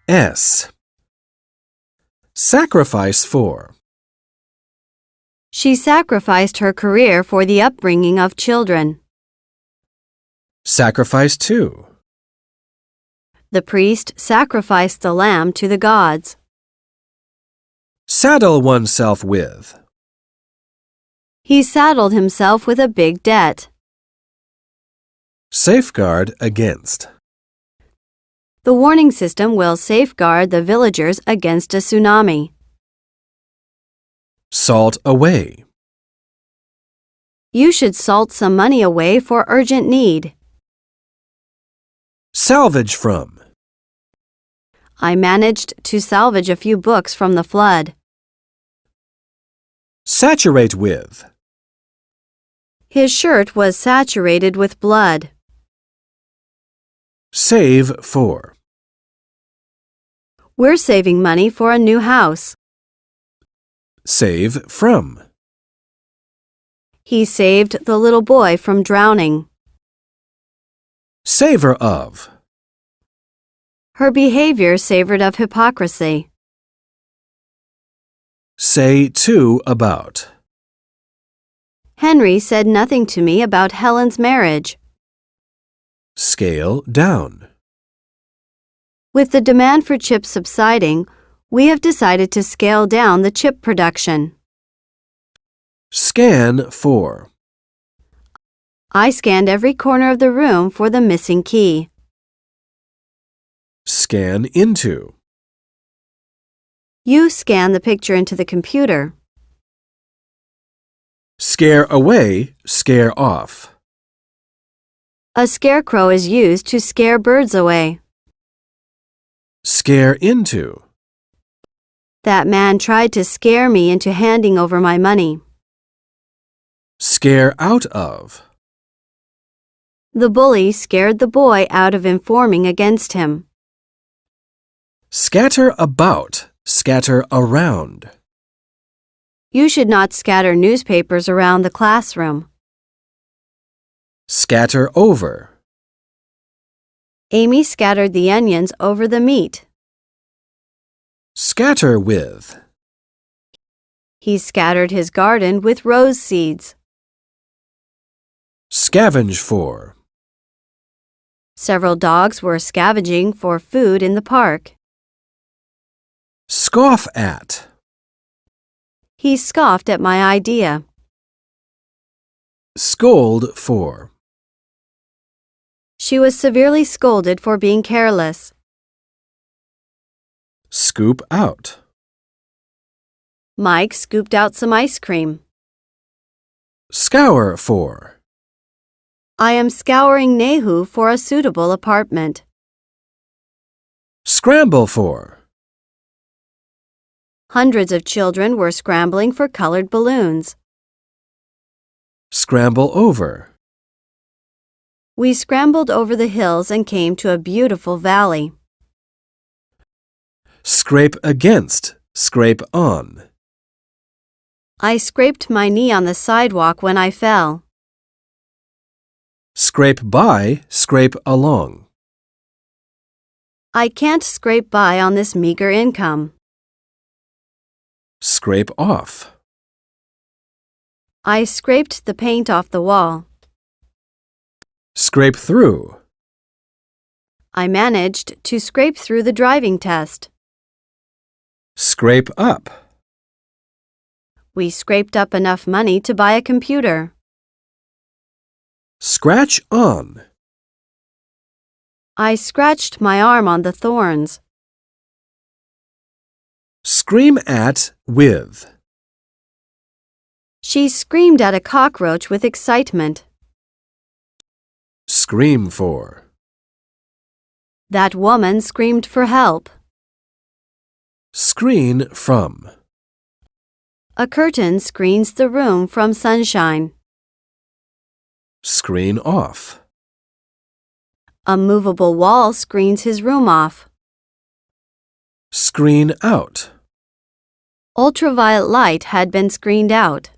S. Sacrifice for. She sacrificed her career for the upbringing of children. Sacrifice to. The priest sacrificed the lamb to the gods. Saddle oneself with. He saddled himself with a big debt. Safeguard against. The warning system will safeguard the villagers against a tsunami. Salt away. You should salt some money away for urgent need. Salvage from. I managed to salvage a few books from the flood. Saturate with. His shirt was saturated with blood. Save for. We're saving money for a new house. Save from. He saved the little boy from drowning. Savor of. Her behavior savored of hypocrisy. Say to about. Henry said nothing to me about Helen's marriage. Scale down. With the demand for chips subsiding, we have decided to scale down the chip production. Scan for. I scanned every corner of the room for the missing key. Scan into. You scan the picture into the computer. Scare away, scare off. A scarecrow is used to scare birds away. Scare into. That man tried to scare me into handing over my money. Scare out of. The bully scared the boy out of informing against him. Scatter about, scatter around. You should not scatter newspapers around the classroom. Scatter over. Amy scattered the onions over the meat. Scatter with. He scattered his garden with rose seeds. Scavenge for. Several dogs were scavenging for food in the park. Scoff at. He scoffed at my idea. Scold for. She was severely scolded for being careless. Scoop out. Mike scooped out some ice cream. Scour for. I am scouring Nehu for a suitable apartment. Scramble for. Hundreds of children were scrambling for colored balloons. Scramble over. We scrambled over the hills and came to a beautiful valley. Scrape against, scrape on. I scraped my knee on the sidewalk when I fell. Scrape by, scrape along. I can't scrape by on this meager income. Scrape off. I scraped the paint off the wall. Scrape through. I managed to scrape through the driving test. Scrape up. We scraped up enough money to buy a computer. Scratch on. I scratched my arm on the thorns. Scream at with. She screamed at a cockroach with excitement. Scream for. That woman screamed for help. Screen from. A curtain screens the room from sunshine. Screen off. A movable wall screens his room off. Screen out. Ultraviolet light had been screened out.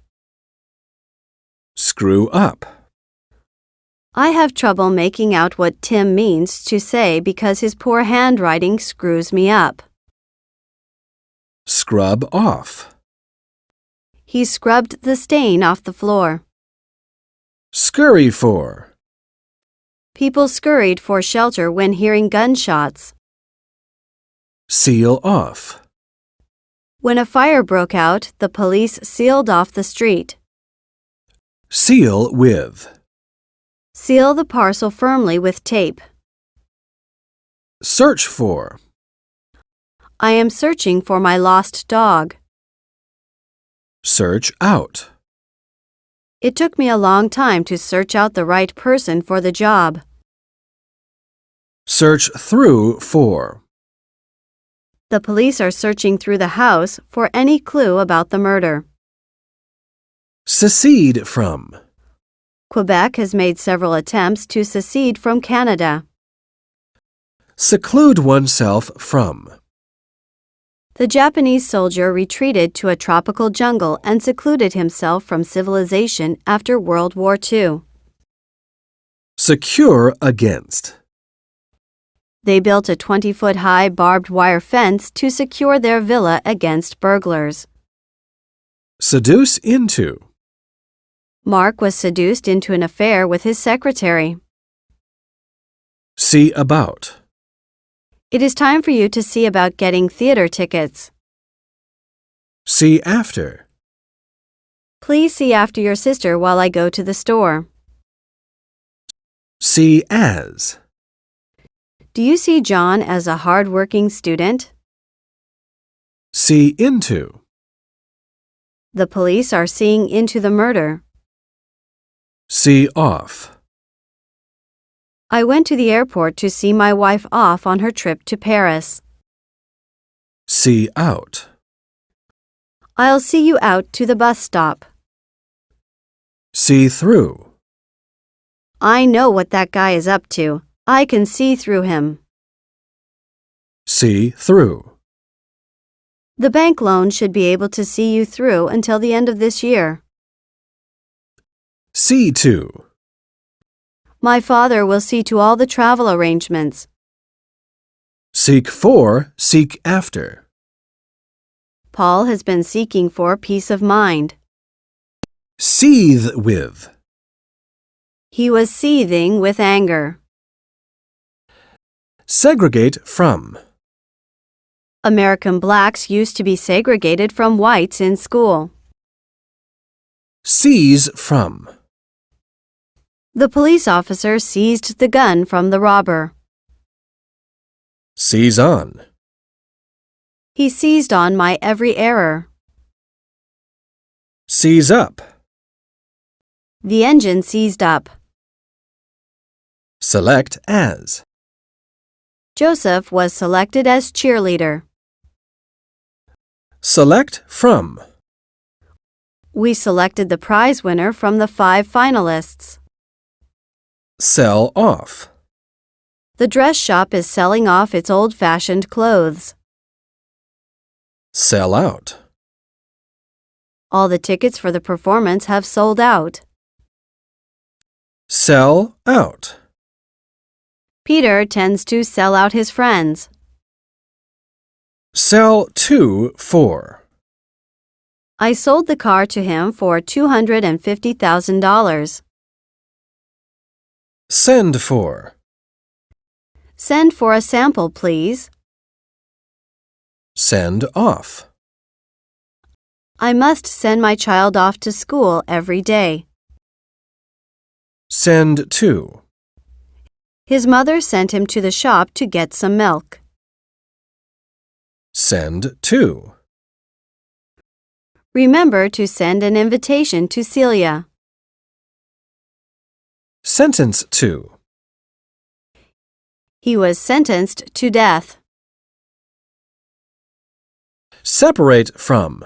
Screw up. I have trouble making out what Tim means to say because his poor handwriting screws me up. Scrub off. He scrubbed the stain off the floor. Scurry for. People scurried for shelter when hearing gunshots. Seal off. When a fire broke out, the police sealed off the street. Seal with. Seal the parcel firmly with tape. Search for. I am searching for my lost dog. Search out. It took me a long time to search out the right person for the job. Search through for. The police are searching through the house for any clue about the murder. Secede from. Quebec has made several attempts to secede from Canada. Seclude oneself from. The Japanese soldier retreated to a tropical jungle and secluded himself from civilization after World War II. Secure against. They built a 20-foot-high barbed wire fence to secure their villa against burglars. Seduce into. Mark was seduced into an affair with his secretary. See about. It is time for you to see about getting theater tickets. See after. Please see after your sister while I go to the store. See as. Do you see John as a hard-working student? See into. The police are seeing into the murder. See off. I went to the airport to see my wife off on her trip to Paris. See out. I'll see you out to the bus stop. See through. I know what that guy is up to. I can see through him. See through. The bank loan should be able to see you through until the end of this year. See to. My father will see to all the travel arrangements. Seek for, seek after. Paul has been seeking for peace of mind. Seethe with. He was seething with anger. Segregate from. American blacks used to be segregated from whites in school. Seize from. The police officer seized the gun from the robber. Seize on. He seized on my every error. Seize up. The engine seized up. Select as. Joseph was selected as cheerleader. Select from. We selected the prize winner from the 5 finalists. Sell off. The dress shop is selling off its old-fashioned clothes. Sell out. All the tickets for the performance have sold out. Sell out. Peter tends to sell out his friends. Sell to for. I sold the car to him for $250,000. Send for. Send for a sample, please. Send off. I must send my child off to school every day. Send to. His mother sent him to the shop to get some milk. Send to. Remember to send an invitation to Celia. Sentence to. He was sentenced to death. Separate from.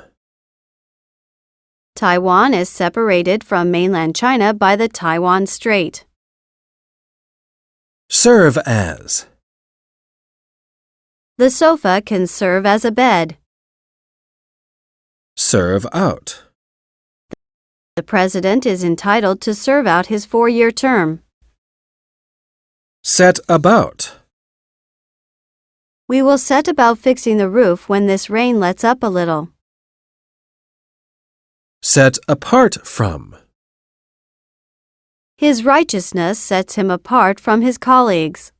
Taiwan is separated from mainland China by the Taiwan Strait. Serve as. The sofa can serve as a bed. Serve out. The president is entitled to serve out his 4-year term. Set about. We will set about fixing the roof when this rain lets up a little. Set apart from. His righteousness sets him apart from his colleagues.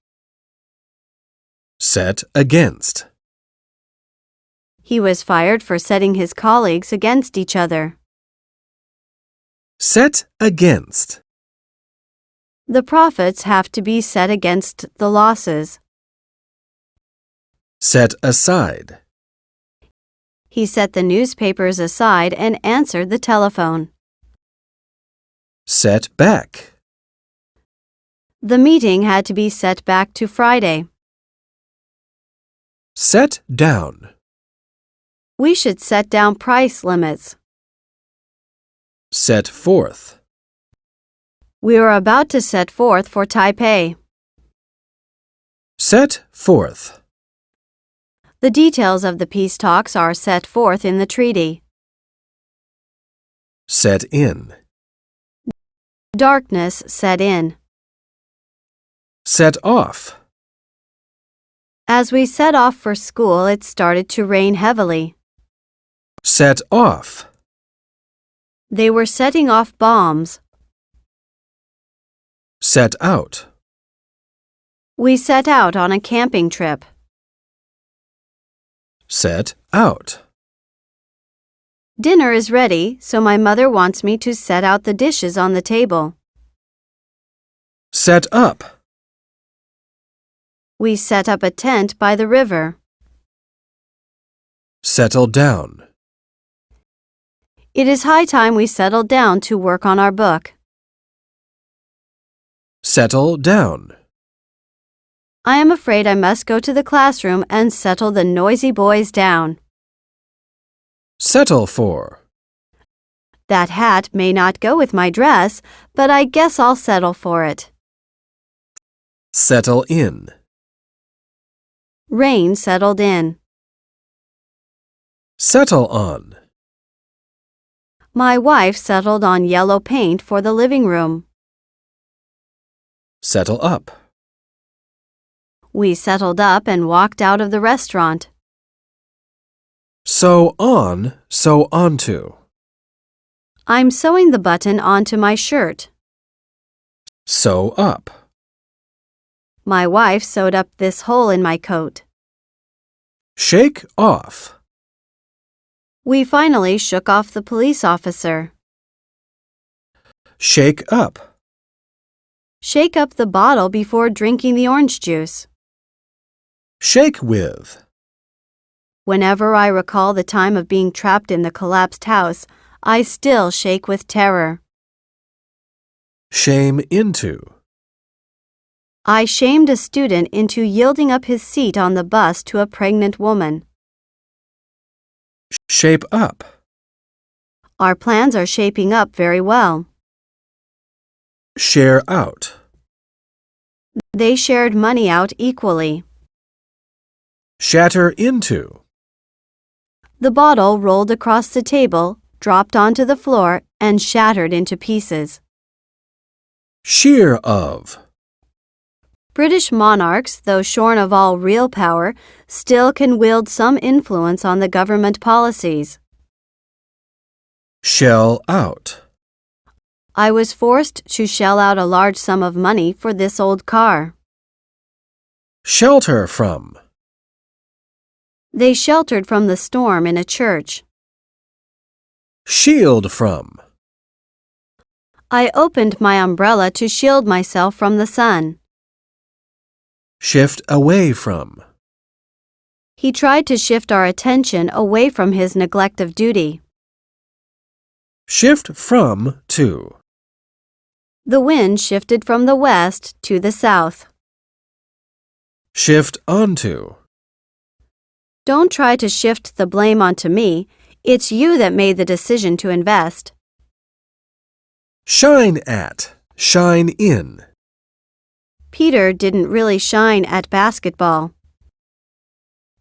Set against. He was fired for setting his colleagues against each other. Set against. The profits have to be set against the losses. Set aside. He set the newspapers aside and answered the telephone. Set back. The meeting had to be set back to Friday. Set down. We should set down price limits. Set forth. We are about to set forth for Taipei. Set forth. The details of the peace talks are set forth in the treaty. Set in. Darkness set in. Set off. As we set off for school, it started to rain heavily. Set off. They were setting off bombs. Set out. We set out on a camping trip. Set out. Dinner is ready, so my mother wants me to set out the dishes on the table. Set up. We set up a tent by the river. Settle down. It is high time we settled down to work on our book. Settle down. I am afraid I must go to the classroom and settle the noisy boys down. Settle for. That hat may not go with my dress, but I guess I'll settle for it. Settle in. Rain settled in. Settle on. My wife settled on yellow paint for the living room. Settle up. We settled up and walked out of the restaurant. Sew on, sew onto. I'm sewing the button onto my shirt. Sew up. My wife sewed up this hole in my coat. Shake off. We finally shook off the police officer. Shake up. Shake up the bottle before drinking the orange juice. Shake with. Whenever I recall the time of being trapped in the collapsed house, I still shake with terror. Shame into. I shamed a student into yielding up his seat on the bus to a pregnant woman. Shape up. Our plans are shaping up very well. Share out. They shared money out equally. Shatter into. The bottle rolled across the table, dropped onto the floor, and shattered into pieces. Shear of. British monarchs, though shorn of all real power, still can wield some influence on the government policies. Shell out. I was forced to shell out a large sum of money for this old car. Shelter from. They sheltered from the storm in a church. Shield from. I opened my umbrella to shield myself from the sun. Shift away from. He tried to shift our attention away from his neglect of duty. Shift from to. The wind shifted from the west to the south. Shift onto. Don't try to shift the blame onto me. It's you that made the decision to invest. Shine at. Shine in. Peter didn't really shine at basketball.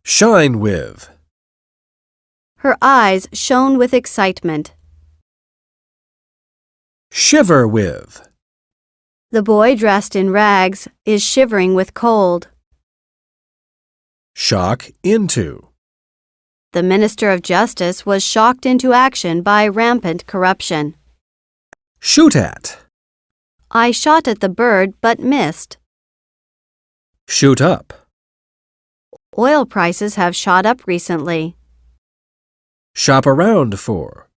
Shine with. Her eyes shone with excitement. Shiver with. The boy dressed in rags is shivering with cold. Shock into. The Minister of Justice was shocked into action by rampant corruption. Shoot at. I shot at the bird but missed. Shoot up. Oil prices have shot up recently. Shop around for.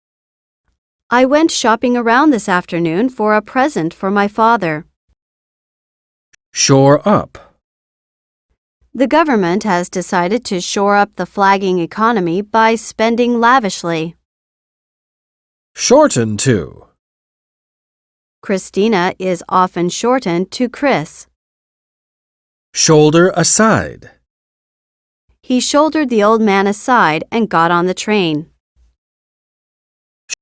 I went shopping around this afternoon for a present for my father. Shore up. The government has decided to shore up the flagging economy by spending lavishly. Shorten to. Christina is often shortened to Chris. Shoulder aside. He shouldered the old man aside and got on the train.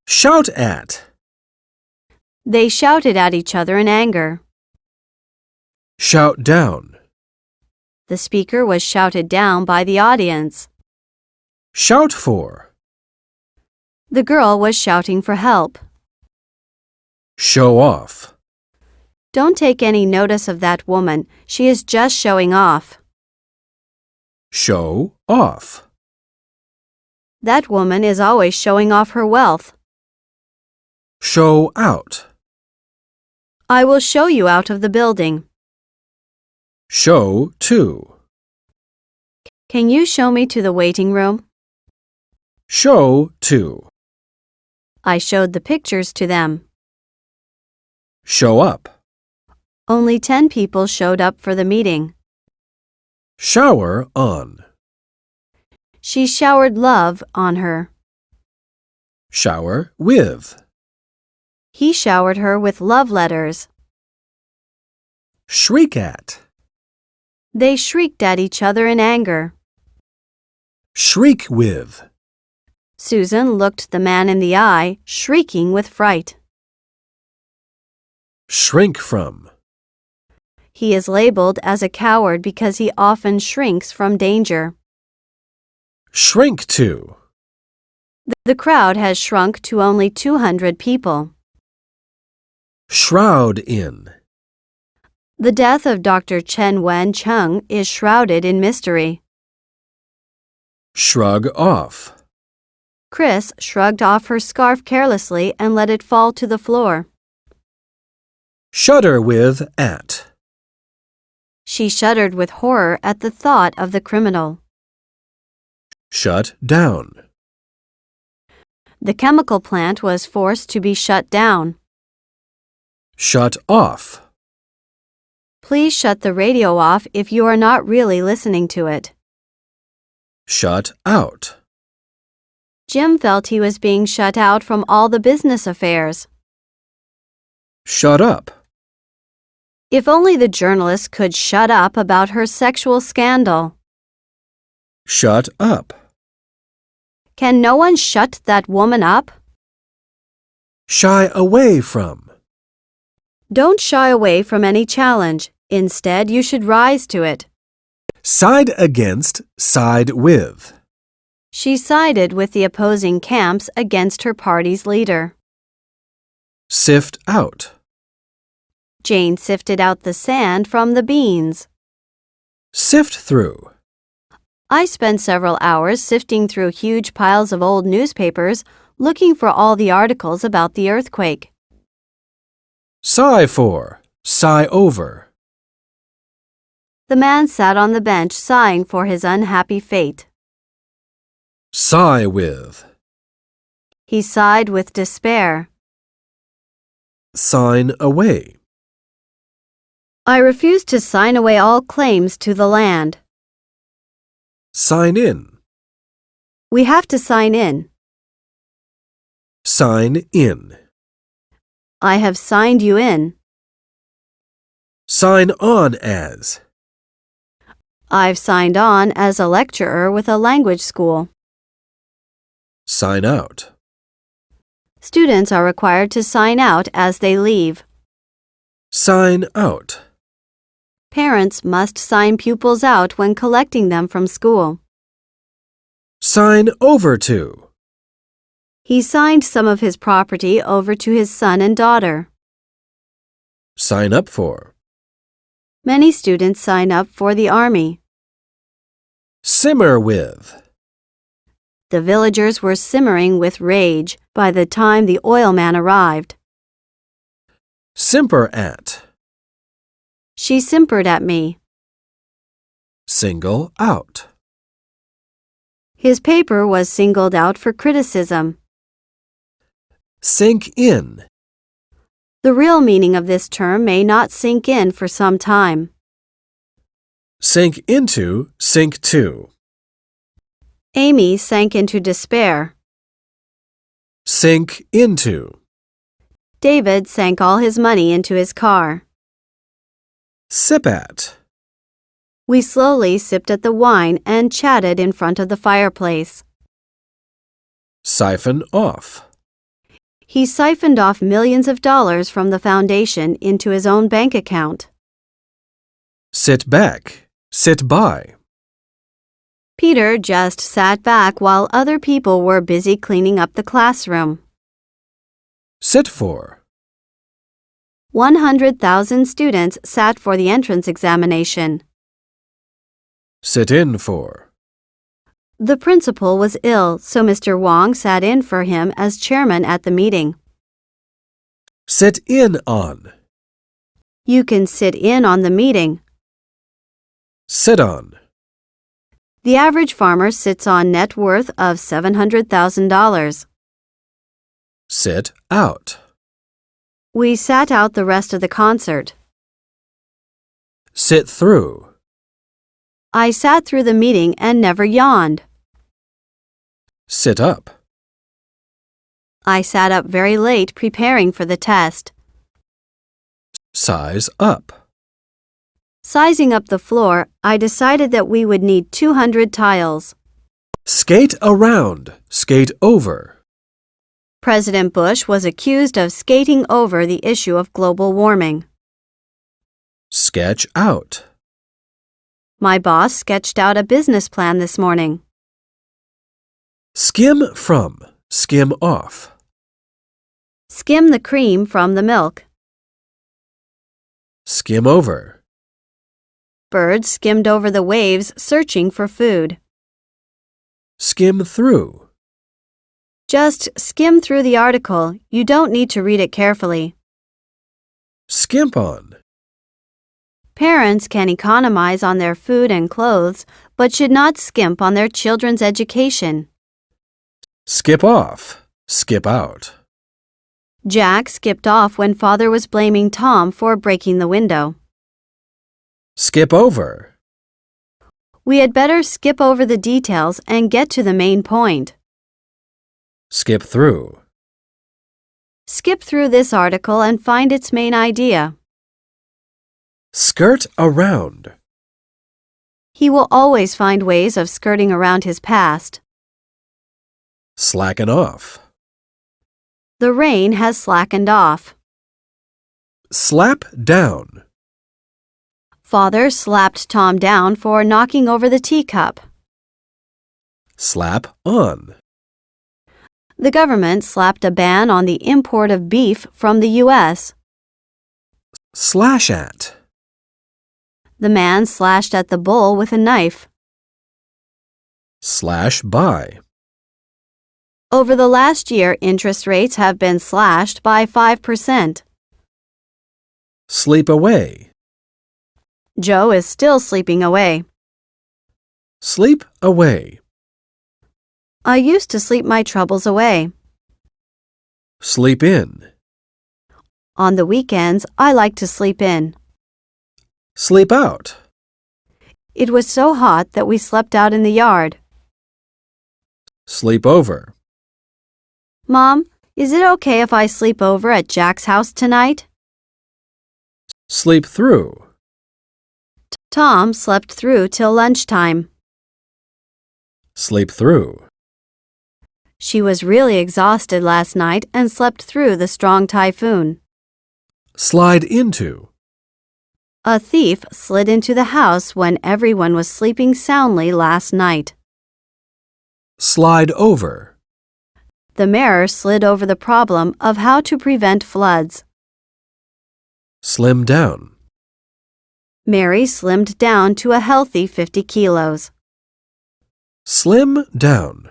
Shout at. They shouted at each other in anger. Shout down. The speaker was shouted down by the audience. Shout for. The girl was shouting for help. Show off. Don't take any notice of that woman. She is just showing off. Show off. That woman is always showing off her wealth. Show out. I will show you out of the building. Show to. Can you show me to the waiting room? Show to. I showed the pictures to them. Show up. Only 10 people showed up for the meeting. Shower on. She showered love on her. Shower with. He showered her with love letters. Shriek at. They shrieked at each other in anger. Shriek with. Susan looked the man in the eye, shrieking with fright. Shrink from. He is labeled as a coward because he often shrinks from danger. Shrink to. The crowd has shrunk to only 200 people. Shroud in. The death of Dr. Chen Wen-chung is shrouded in mystery. Shrug off. Chris shrugged off her scarf carelessly and let it fall to the floor. Shudder with at. She shuddered with horror at the thought of the criminal. Shut down. The chemical plant was forced to be shut down. Shut off. Please shut the radio off if you are not really listening to it. Shut out. Jim felt he was being shut out from all the business affairs. Shut up. If only the journalist could shut up about her sexual scandal. Shut up. Can no one shut that woman up? Shy away from. Don't shy away from any challenge. Instead, you should rise to it. Side against, side with. She sided with the opposing camps against her party's leader. Sift out. Jane sifted out the sand from the beans. Sift through. I spent several hours sifting through huge piles of old newspapers looking for all the articles about the earthquake. Sigh for. Sigh over. The man sat on the bench sighing for his unhappy fate. Sigh with. He sighed with despair. Sign away. I refuse to sign away all claims to the land. Sign in. We have to sign in. Sign in. I have signed you in. Sign on as. I've signed on as a lecturer with a language school. Sign out. Students are required to sign out as they leave. Sign out. Parents must sign pupils out when collecting them from school. Sign over to. He signed some of his property over to his son and daughter. Sign up for. Many students sign up for the army. Simmer with. The villagers were simmering with rage by the time the oil man arrived. Simper at. She simpered at me. Single out. His paper was singled out for criticism. Sink in. The real meaning of this term may not sink in for some time. Sink into, sink to. Amy sank into despair. Sink into. David sank all his money into his car. Sip at. We slowly sipped at the wine and chatted in front of the fireplace. Siphon off. He siphoned off millions of dollars from the foundation into his own bank account. Sit back. Sit by. Peter just sat back while other people were busy cleaning up the classroom. Sit for. 100,000 students sat for the entrance examination. Sit in for. The principal was ill, so Mr. Wong sat in for him as chairman at the meeting. Sit in on. You can sit in on the meeting. Sit on. The average farmer sits on net worth of $700,000. Sit out. We sat out the rest of the concert. Sit through. I sat through the meeting and never yawned. Sit up. I sat up very late preparing for the test. Size up. Sizing up the floor, I decided that we would need 200 tiles. Skate around. Skate over. President Bush was accused of skating over the issue of global warming. Sketch out. My boss sketched out a business plan this morning. Skim from. Skim off. Skim the cream from the milk. Skim over. Birds skimmed over the waves searching for food. Skim through. Just skim through the article. You don't need to read it carefully. Skimp on. Parents can economize on their food and clothes, but should not skimp on their children's education. Skip off. Skip out. Jack skipped off when father was blaming Tom for breaking the window. Skip over. We had better skip over the details and get to the main point. Skip through. Skip through this article and find its main idea. Skirt around. He will always find ways of skirting around his past. Slacken off. The rain has slackened off. Slap down. Father slapped Tom down for knocking over the teacup. Slap on. The government slapped a ban on the import of beef from the U.S. Slash at. The man slashed at the bull with a knife. Slash by. Over the last year, interest rates have been slashed by 5%. Sleep away. Joe is still sleeping away. Sleep away. I used to sleep my troubles away. Sleep in. On the weekends, I like to sleep in. Sleep out. It was so hot that we slept out in the yard. Sleep over. Mom, is it okay if I sleep over at Jack's house tonight? Sleep through. Tom slept through till lunchtime. Sleep through. She was really exhausted last night and slept through the strong typhoon. Slide into. A thief slid into the house when everyone was sleeping soundly last night. Slide over. The mayor slid over the problem of how to prevent floods. Slim down. Mary slimmed down to a healthy 50 kilos. Slim down.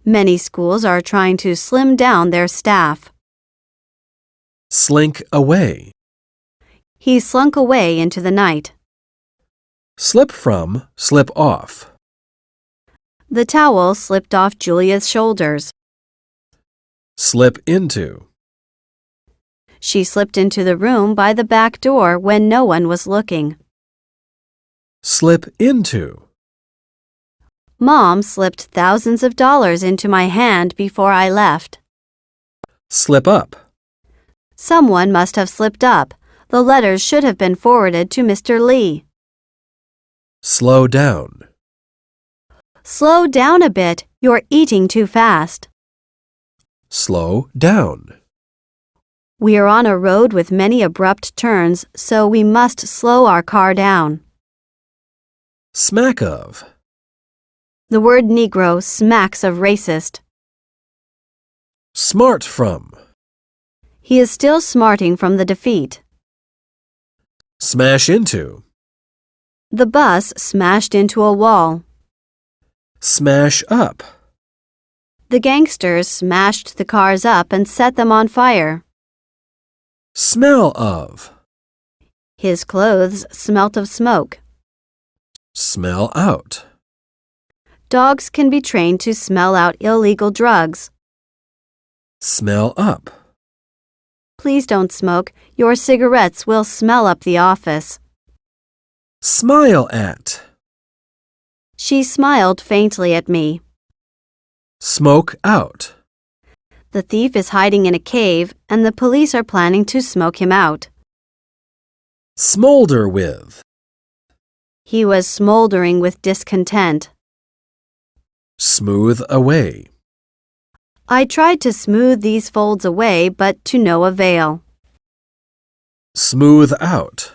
Many schools are trying to slim down their staff. Slink away. He slunk away into the night. Slip from, slip off. The towel slipped off Julia's shoulders. Slip into. She slipped into the room by the back door when no one was looking. Slip into. Mom slipped thousands of dollars into my hand before I left. Slip up. Someone must have slipped up. The letters should have been forwarded to Mr. Lee. Slow down. Slow down a bit. You're eating too fast. Slow down. We are on a road with many abrupt turns, so we must slow our car down. Smack of. The word Negro smacks of racist. Smart from. He is still smarting from the defeat. Smash into. The bus smashed into a wall. Smash up. The gangsters smashed the cars up and set them on fire. Smell of. His clothes smelt of smoke. Smell out. Dogs can be trained to smell out illegal drugs. Smell up. Please don't smoke. Your cigarettes will smell up the office. Smile at. She smiled faintly at me. Smoke out. The thief is hiding in a cave, and the police are planning to smoke him out. Smolder with. He was smoldering with discontent. Smooth away. I tried to smooth these folds away, but to no avail. Smooth out.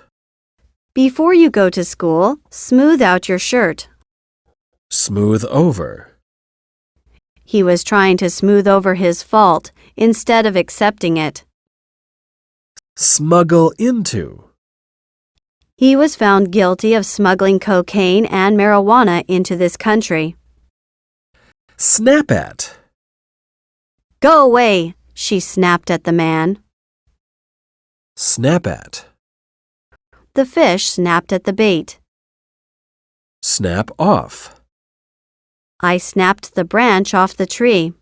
Before you go to school, smooth out your shirt. Smooth over. He was trying to smooth over his fault instead of accepting it. Smuggle into. He was found guilty of smuggling cocaine and marijuana into this country. Snap at. Go away, she snapped at the man. Snap at. The fish snapped at the bait. Snap off. I snapped the branch off the tree.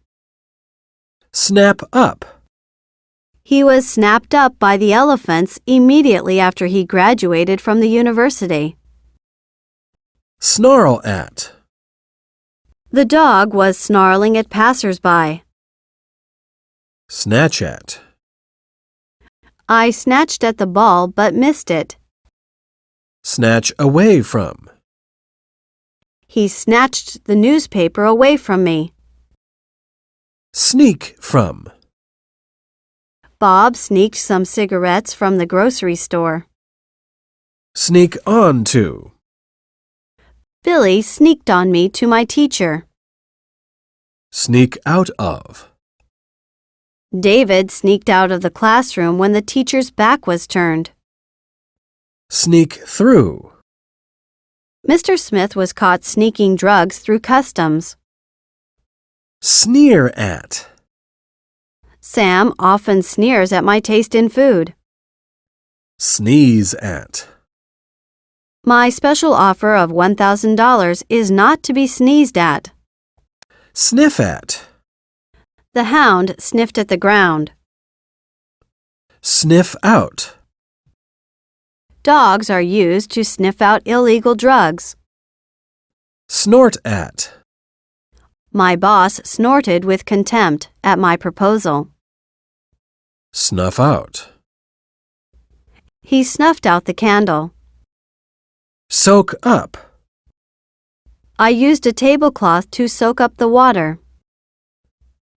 Snap up. He was snapped up by the elephants immediately after he graduated from the university. Snarl at. The dog was snarling at passers-by. Snatch at. I snatched at the ball but missed it. Snatch away from. He snatched the newspaper away from me. Sneak from. Bob sneaked some cigarettes from the grocery store. Sneak on to. Billy sneaked on me to my teacher. Sneak out of. David sneaked out of the classroom when the teacher's back was turned. Sneak through. Mr. Smith was caught sneaking drugs through customs. Sneer at. Sam often sneers at my taste in food. Sneeze at. My special offer of $1,000 is not to be sneezed at. Sniff at. The hound sniffed at the ground. Sniff out. Dogs are used to sniff out illegal drugs. Snort at. My boss snorted with contempt at my proposal. Snuff out. He snuffed out the candle. Soak up. I used a tablecloth to soak up the water.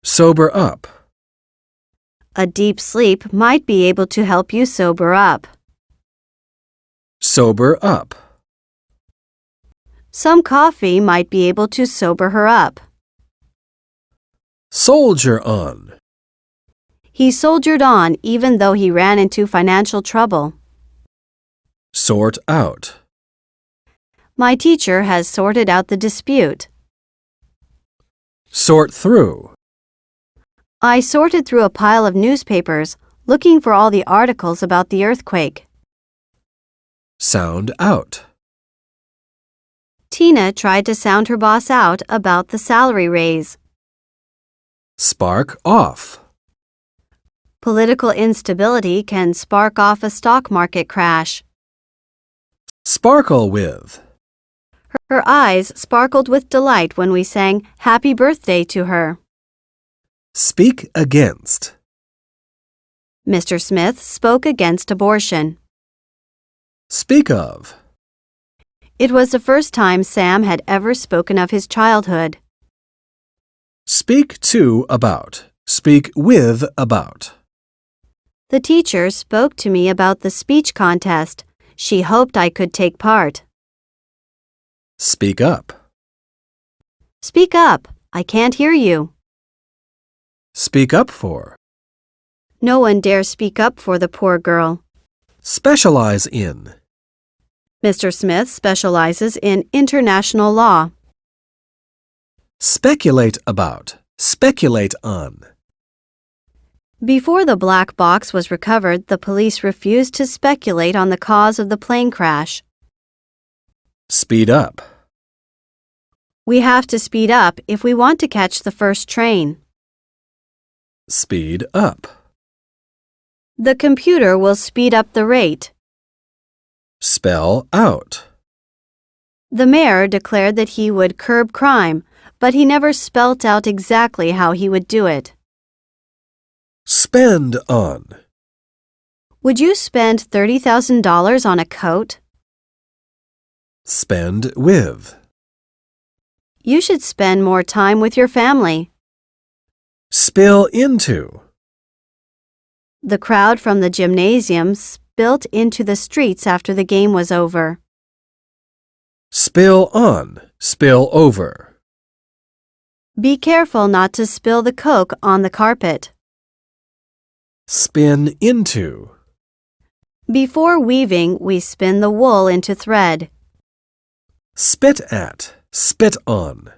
Sober up. A deep sleep might be able to help you sober up. Sober up. Some coffee might be able to sober her up. Soldier on. He soldiered on even though he ran into financial trouble. Sort out. My teacher has sorted out the dispute. Sort through. I sorted through a pile of newspapers, looking for all the articles about the earthquake. Sound out. Tina tried to sound her boss out about the salary raise. Spark off. Political instability can spark off a stock market crash. Sparkle with. Her eyes sparkled with delight when we sang Happy Birthday to her. Speak against. Mr. Smith spoke against abortion. Speak of. It was the first time Sam had ever spoken of his childhood. Speak to about. Speak with about. The teacher spoke to me about the speech contest. She hoped I could take part. Speak up. Speak up. I can't hear you. Speak up for. No one dare speak up for the poor girl. Specialize in. Mr. Smith specializes in international law. Speculate about. Speculate on. Before the black box was recovered, the police refused to speculate on the cause of the plane crash. Speed up. We have to speed up if we want to catch the first train. Speed up. The computer will speed up the rate. Spell out. The mayor declared that he would curb crime, but he never spelt out exactly how he would do it. Spend on. Would you spend $30,000 on a coat? Spend with. You should spend more time with your family. Spill into. The crowd from the gymnasium spilt into the streets after the game was over. Spill on. Spill over. Be careful not to spill the Coke on the carpet. Spin into. Before weaving, we spin the wool into thread. Spit at. Spit on.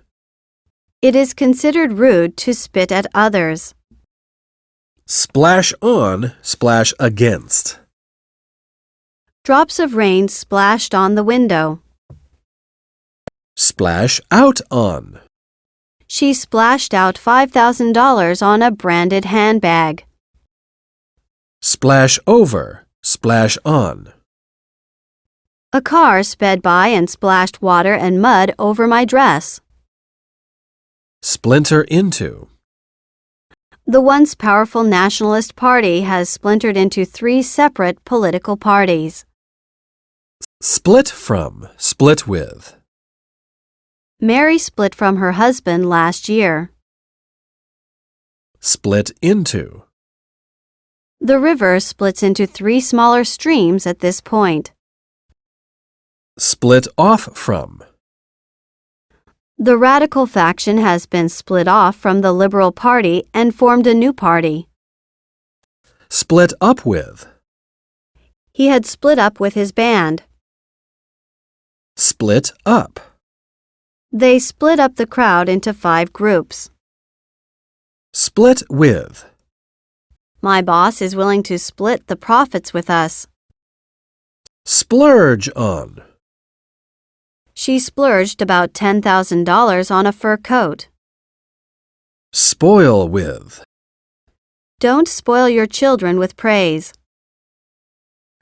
It is considered rude to spit at others. Splash on. Splash against. Drops of rain splashed on the window. Splash out on. She splashed out $5,000 on a branded handbag. Splash over. Splash on. A car sped by and splashed water and mud over my dress. Splinter into. The once powerful Nationalist Party has splintered into 3 separate political parties. Split from. Split with. Mary split from her husband last year. Split into. The river splits into 3 smaller streams at this point. Split off from. The radical faction has been split off from the Liberal Party and formed a new party. Split up with. He had split up with his band. Split up. They split up the crowd into 5 groups. Split with. My boss is willing to split the profits with us. Splurge on. She splurged about $10,000 on a fur coat. Spoil with. Don't spoil your children with praise.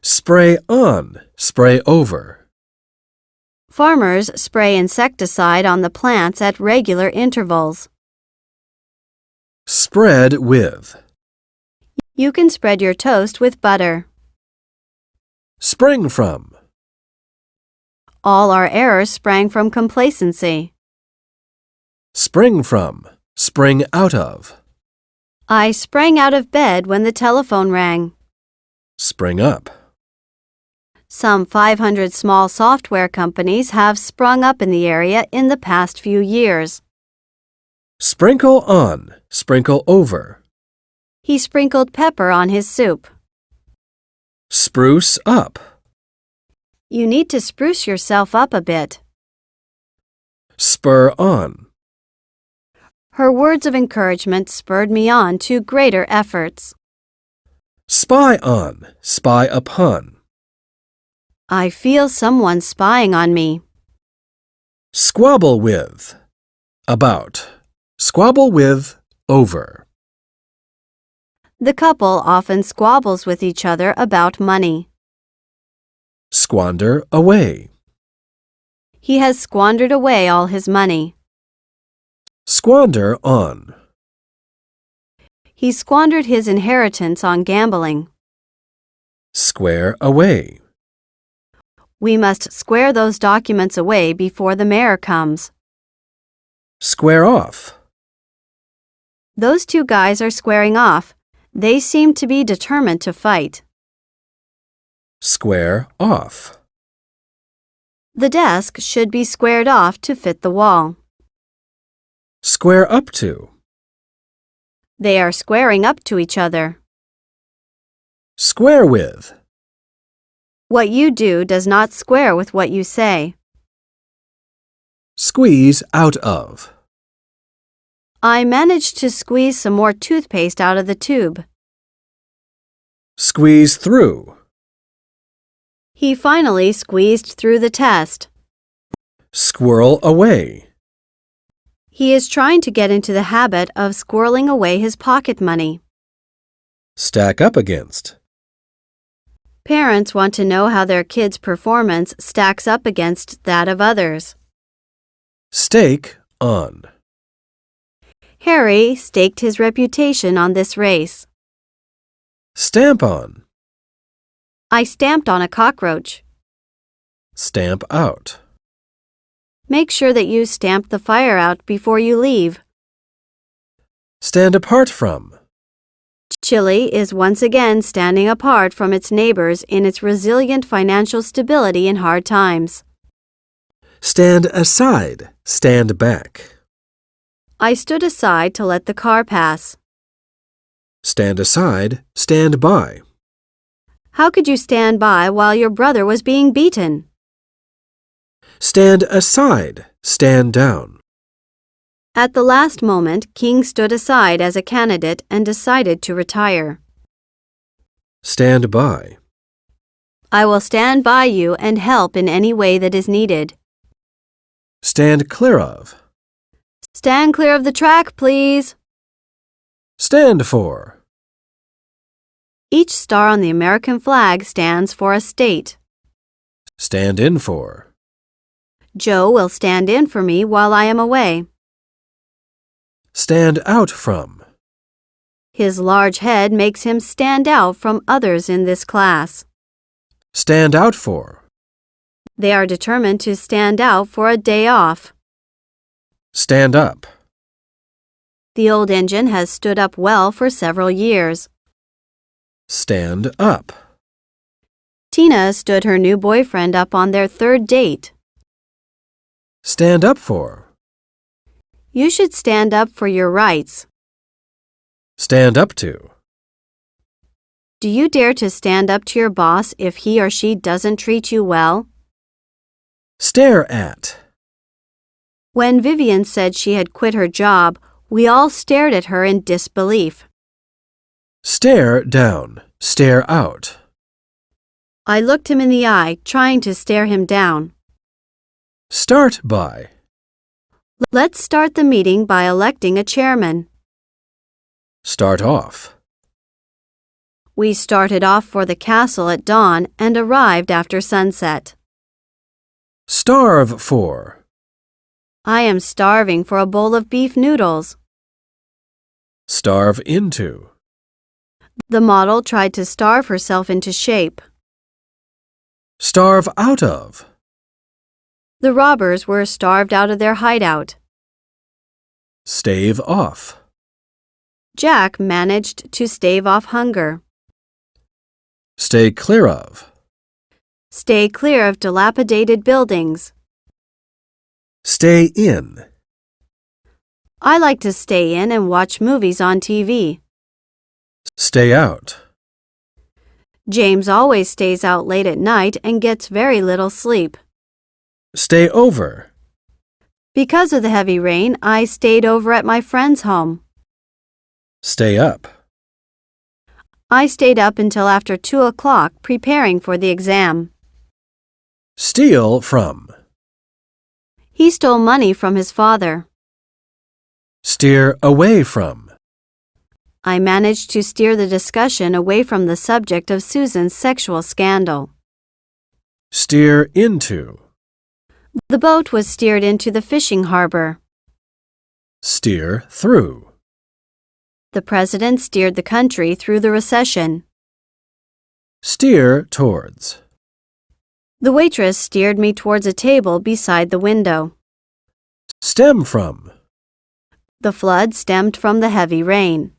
Spray on. Spray over. Farmers spray insecticide on the plants at regular intervals. Spread with. You can spread your toast with butter. Spring from. All our errors sprang from complacency. Spring from. Spring out of. I sprang out of bed when the telephone rang. Spring up. Some 500 small software companies have sprung up in the area in the past few years. Sprinkle on. Sprinkle over. He sprinkled pepper on his soup. Spruce up. You need to spruce yourself up a bit. Spur on. Her words of encouragement spurred me on to greater efforts. Spy on. Spy upon. I feel someone spying on me. Squabble with. About. Squabble with. Over. The couple often squabbles with each other about money. Squander away. He has squandered away all his money. Squander on. He squandered his inheritance on gambling. Square away. We must square those documents away before the mayor comes. Square off. Those two guys are squaring off. They seem to be determined to fight. Square off. The desk should be squared off to fit the wall. Square up to. They are squaring up to each other. Square with. What you do does not square with what you say. Squeeze out of. I managed to squeeze some more toothpaste out of the tube. Squeeze through. He finally squeezed through the test. Squirrel away. He is trying to get into the habit of squirreling away his pocket money. Stack up against. Parents want to know how their kids' performance stacks up against that of others. Stake on. Harry staked his reputation on this race. Stamp on. I stamped on a cockroach. Stamp out. Make sure that you stamp the fire out before you leave. Stand apart from. Chile is once again standing apart from its neighbors in its resilient financial stability in hard times. Stand aside. Stand back. I stood aside to let the car pass. Stand aside. Stand by. How could you stand by while your brother was being beaten? Stand aside. Stand down. At the last moment, King stood aside as a candidate and decided to retire. Stand by. I will stand by you and help in any way that is needed. Stand clear of. Stand clear of the track, please. Stand for. Each star on the American flag stands for a state. Stand in for. Joe will stand in for me while I am away. Stand out from. His large head makes him stand out from others in this class. Stand out for. They are determined to stand out for a day off. Stand up. The old engine has stood up well for several years. Stand up. Tina stood her new boyfriend up on their third date. Stand up for. You should stand up for your rights. Stand up to. Do you dare to stand up to your boss if he or she doesn't treat you well? Stare at. When Vivian said she had quit her job, we all stared at her in disbelief. Stare down. Stare out. I looked him in the eye, trying to stare him down. Start by. Let's start the meeting by electing a chairman. Start off. We started off for the castle at dawn and arrived after sunset. Starve for. I am starving for a bowl of beef noodles. Starve into. The model tried to starve herself into shape. Starve out of. The robbers were starved out of their hideout. Stave off. Jack managed to stave off hunger. Stay clear of. Stay clear of dilapidated buildings. Stay in. I like to stay in and watch movies on TV. Stay out. James always stays out late at night and gets very little sleep. Stay over. Because of the heavy rain, I stayed over at my friend's home. Stay up. I stayed up until after 2 o'clock preparing for the exam. Steal from. He stole money from his father. Steer away from. I managed to steer the discussion away from the subject of Susan's sexual scandal. Steer into. The boat was steered into the fishing harbor. Steer through. The president steered the country through the recession. Steer towards. The waitress steered me towards a table beside the window. Stem from. The flood stemmed from the heavy rain.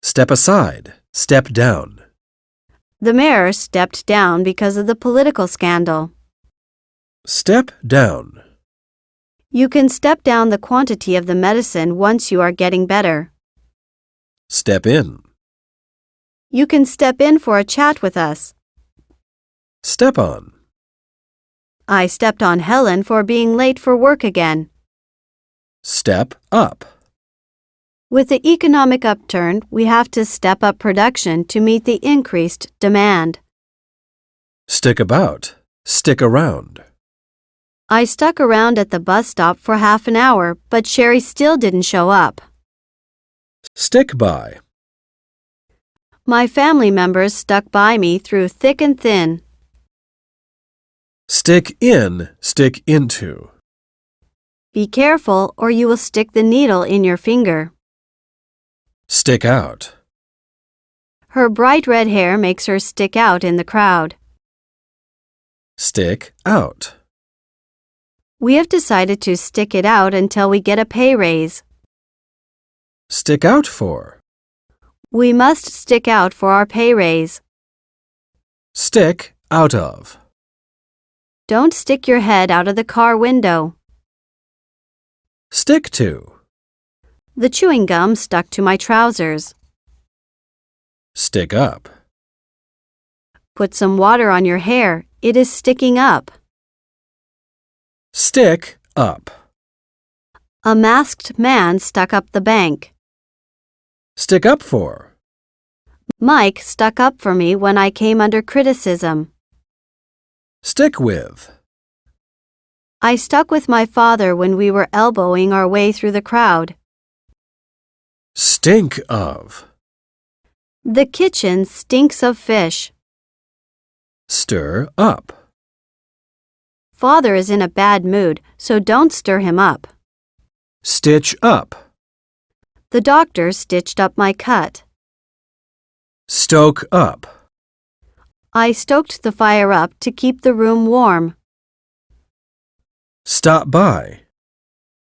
Step aside. Step down. The mayor stepped down because of the political scandal. Step down. You can step down the quantity of the medicine once you are getting better. Step in. You can step in for a chat with us. Step on. I stepped on Helen for being late for work again. Step up. With the economic upturn, we have to step up production to meet the increased demand. Stick about. Stick around. I stuck around at the bus stop for half an hour, but Sherry still didn't show up. Stick by. My family members stuck by me through thick and thin. Stick in. Stick into. Be careful or you will stick the needle in your finger. Stick out. Her bright red hair makes her stick out in the crowd. Stick out. We have decided to stick it out until we get a pay raise. Stick out for. We must stick out for our pay raise. Stick out of. Don't stick your head out of the car window. Stick to. The chewing gum stuck to my trousers. Stick up. Put some water on your hair. It is sticking up. Stick up. A masked man stuck up the bank. Stick up for. Mike stuck up for me when I came under criticism. Stick with. I stuck with my father when we were elbowing our way through the crowd. Stink of. The kitchen stinks of fish. Stir up. Father is in a bad mood, so don't stir him up. Stitch up. The doctor stitched up my cut. Stoke up. I stoked the fire up to keep the room warm. Stop by.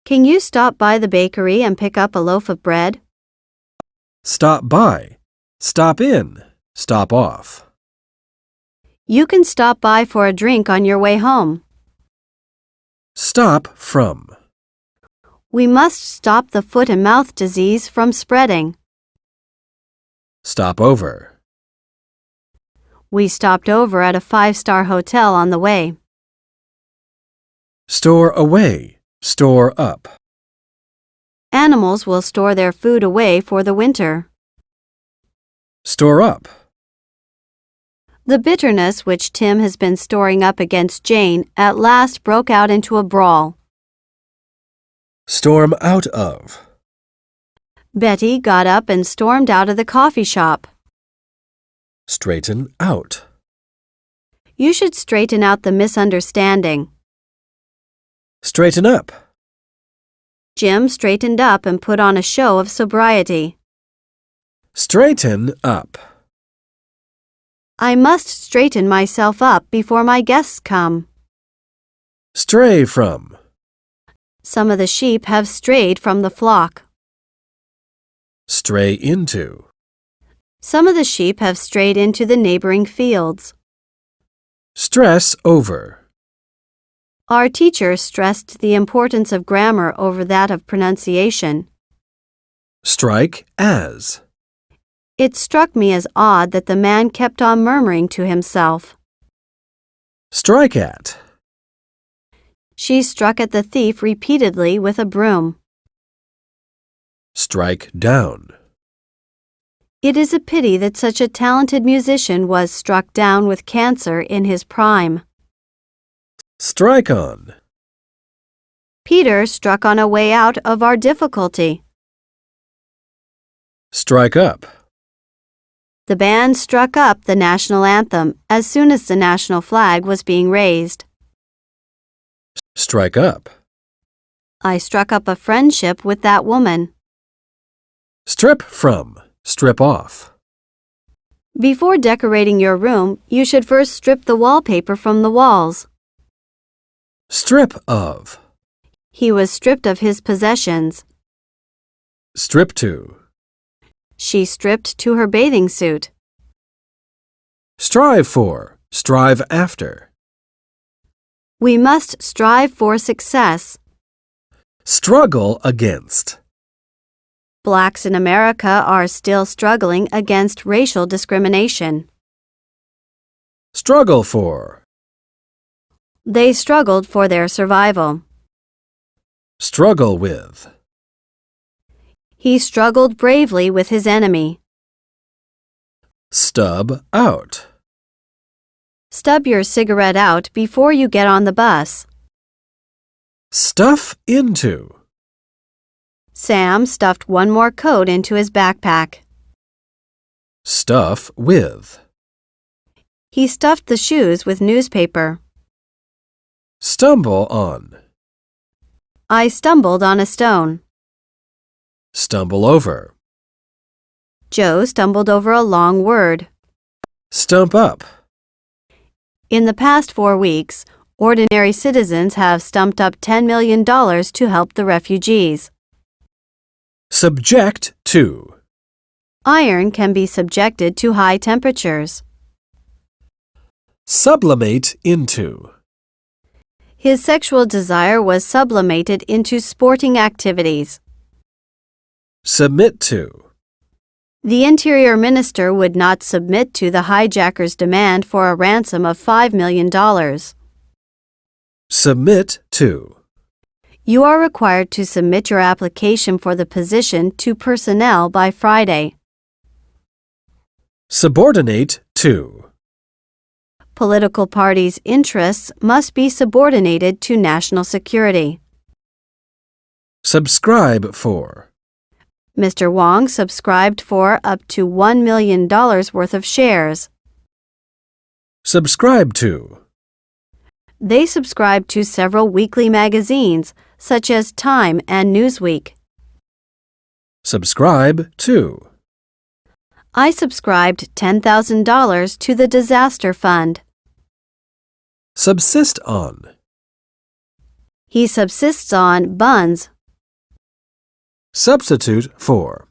Can you stop by the bakery and pick up a loaf of bread? Stop by. Stop in. Stop off. You can stop by for a drink on your way home. Stop from. We must stop the foot and mouth disease from spreading. Stop over. We stopped over at a 5-star hotel on the way. Store away. Store up. Animals will store their food away for the winter. Store up. The bitterness which Tim has been storing up against Jane at last broke out into a brawl. Storm out of. Betty got up and stormed out of the coffee shop. Straighten out. You should straighten out the misunderstanding. Straighten up. Jim straightened up and put on a show of sobriety. Straighten up. I must straighten myself up before my guests come. Stray from. Some of the sheep have strayed from the flock. Stray into. Some of the sheep have strayed into the neighboring fields. Stress over. Our teacher stressed the importance of grammar over that of pronunciation. Strike as. It struck me as odd that the man kept on murmuring to himself. Strike at. She struck at the thief repeatedly with a broom. Strike down. It is a pity that such a talented musician was struck down with cancer in his prime. Strike on. Peter struck on a way out of our difficulty. Strike up. The band struck up the national anthem as soon as the national flag was being raised. Strike up. I struck up a friendship with that woman. Strip from. Strip off. Before decorating your room, you should first strip the wallpaper from the walls. Strip of. He was stripped of his possessions. Strip to. She stripped to her bathing suit. Strive for. Strive after. We must strive for success. Struggle against. Blacks in America are still struggling against racial discrimination. Struggle for. They struggled for their survival. Struggle with. He struggled bravely with his enemy. Stub out. Stub your cigarette out before you get on the bus. Stuff into. Sam stuffed one more coat into his backpack. Stuff with. He stuffed the shoes with newspaper. Stumble on. I stumbled on a stone. Stumble over. Joe stumbled over a long word. Stump up. In the past 4 weeks, ordinary citizens have stumped up $10 million to help the refugees. Subject to. Iron can be subjected to high temperatures. Sublimate into. His sexual desire was sublimated into sporting activities. Submit to. The Interior Minister would not submit to the hijackers' demand for a ransom of $5 million. Submit to. You are required to submit your application for the position to personnel by Friday. Subordinate to. Political parties' interests must be subordinated to national security. Subscribe for. Mr. Wong subscribed for up to $1 million worth of shares. Subscribe to. They subscribed to several weekly magazines, such as Time and Newsweek. Subscribe to. I subscribed $10,000 to the disaster fund. Subsist on. He subsists on buns. Substitute for.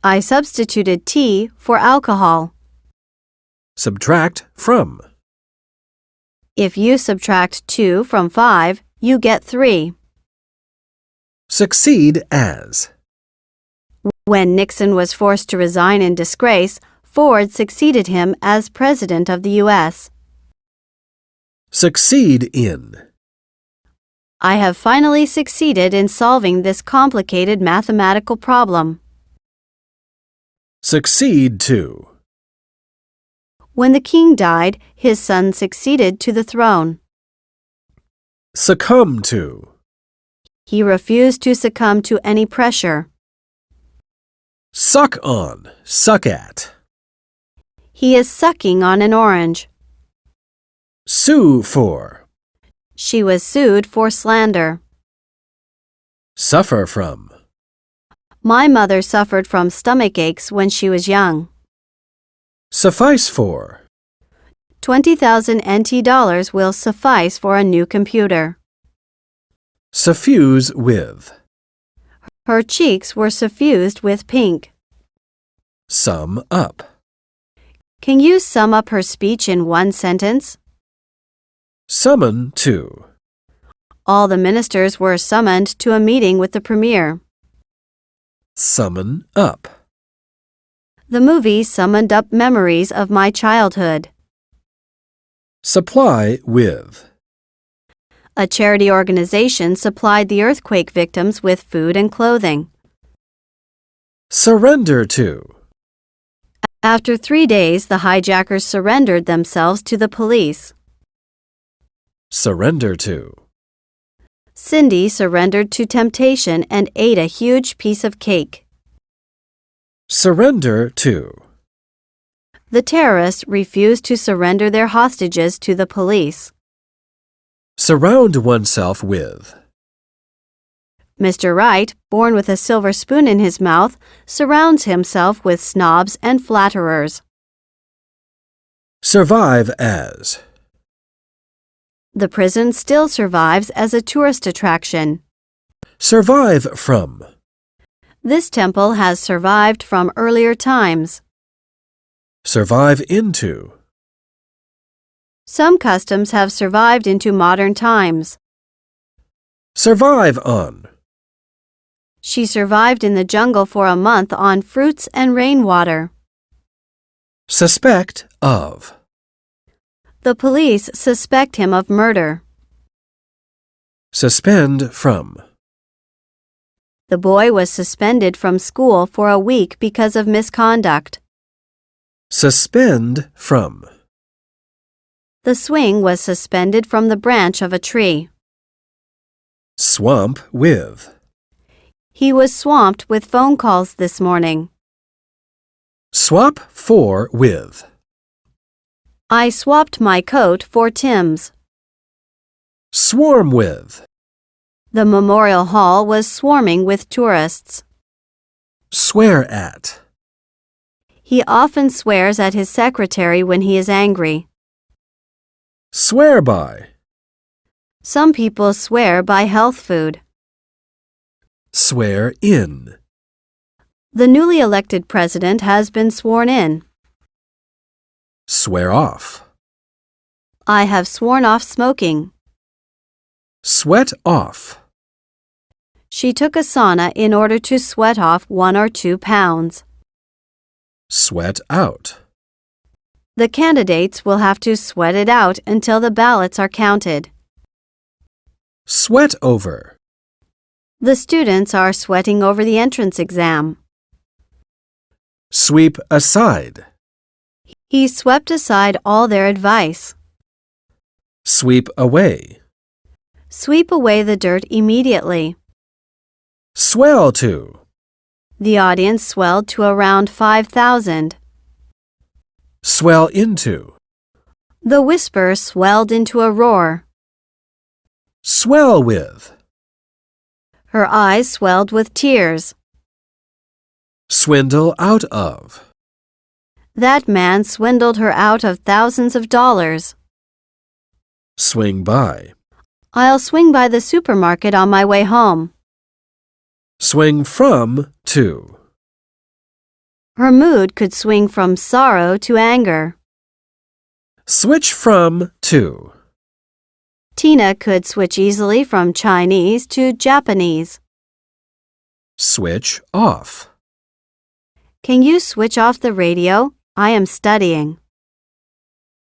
I substituted tea for alcohol. Subtract from. If you subtract 2 from 5, you get 3. Succeed as. When Nixon was forced to resign in disgrace, Ford succeeded him as President of the U.S. Succeed in. I have finally succeeded in solving this complicated mathematical problem. Succeed to. When the king died, his son succeeded to the throne. Succumb to. He refused to succumb to any pressure. Suck on. Suck at. He is sucking on an orange. Sue for. She was sued for slander. Suffer from. My mother suffered from stomach aches when she was young. Suffice for. 20,000 NT dollars will suffice for a new computer. Suffuse with. Her cheeks were suffused with pink. Sum up. Can you sum up her speech in one sentence? Summon to. All the ministers were summoned to a meeting with the premier. Summon up. The movie summoned up memories of my childhood. Supply with. A charity organization supplied the earthquake victims with food and clothing. Surrender to. After 3 days, the hijackers surrendered themselves to the police. Surrender to. Cindy surrendered to temptation and ate a huge piece of cake. Surrender to. The terrorists refused to surrender their hostages to the police. Surround oneself with. Mr. Right, born with a silver spoon in his mouth, surrounds himself with snobs and flatterers. Survive as. The prison still survives as a tourist attraction. Survive from. This temple has survived from earlier times. Survive into. Some customs have survived into modern times. Survive on. She survived in the jungle for a month on fruits and rainwater. Suspect of. The police suspect him of murder. Suspend from. The boy was suspended from school for a week because of misconduct. Suspend from. The swing was suspended from the branch of a tree. Swamp with. He was swamped with phone calls this morning. Swap for with. I swapped my coat for Tim's. Swarm with. The memorial hall was swarming with tourists. Swear at. He often swears at his secretary when he is angry. Swear by. Some people swear by health food. Swear in. The newly elected president has been sworn in. Swear off. I have sworn off smoking. Sweat off. She took a sauna in order to sweat off 1 or 2 pounds. Sweat out. The candidates will have to sweat it out until the ballots are counted. Sweat over. The students are sweating over the entrance exam. Sweep aside. He swept aside all their advice. Sweep away. Sweep away the dirt immediately. Swell to. The audience swelled to around 5,000. Swell into. The whisper swelled into a roar. Swell with. Her eyes swelled with tears. Swindle out of. That man swindled her out of thousands of dollars. Swing by. I'll swing by the supermarket on my way home. Swing from to. Her mood could swing from sorrow to anger. Switch from to. Tina could switch easily from Chinese to Japanese. Switch off. Can you switch off the radio? I am studying.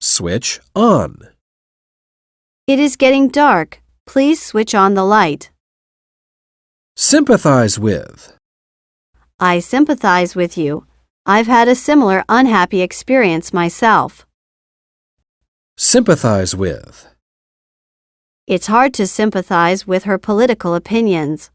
Switch on. It is getting dark. Please switch on the light. Sympathize with. I sympathize with you. I've had a similar unhappy experience myself. Sympathize with. It's hard to sympathize with her political opinions.